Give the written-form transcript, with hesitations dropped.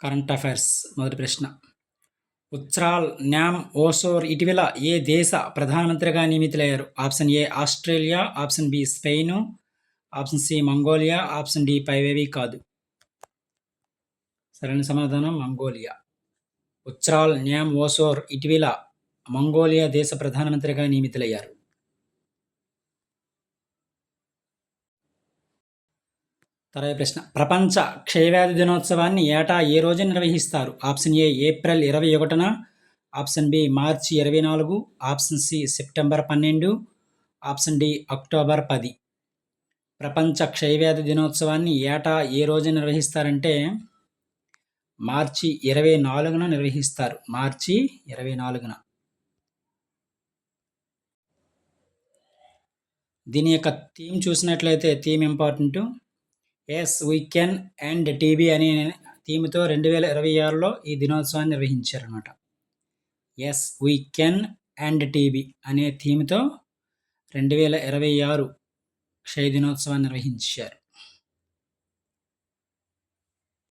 Current affairs మొదటి ప్రశ్న. ఉచ్రాల్ NAM ఓసోర్ ఇటీవల ఏ దేశ ప్రధానమంత్రిగా నియమితులయ్యారు? Option A Australia, option B Spain, option C Mongolia, option D పైవేవి కాదు. సరైన సమాధానం మంగోలియా. ఉచ్రాల్ న్యామ్ ఓసోర్ ఇటీవల మంగోలియా దేశ ప్రధానమంత్రిగా నియమితులయ్యారు. తర్వాత ప్రశ్న. ప్రపంచ క్షయవ్యాధి దినోత్సవాన్ని ఏటా ఏ రోజున నిర్వహిస్తారు? ఆప్షన్ ఏ ఏప్రిల్ 21న, option B March 24, option C September 12, option D October 10. ప్రపంచ క్షయవ్యాధి దినోత్సవాన్ని ఏటా ఏ రోజున నిర్వహిస్తారంటే మార్చి 24న నిర్వహిస్తారు. మార్చి 24న. దీని యొక్క థీమ్ చూసినట్లయితే theme important. Yes we can end TB అనే థీమ్తో 2026లో ఈ దినోత్సవాన్ని నిర్వహించారనమాట. Yes we can end TB అనే థీమ్తో 2026 క్షయ దినోత్సవాన్ని నిర్వహించారు.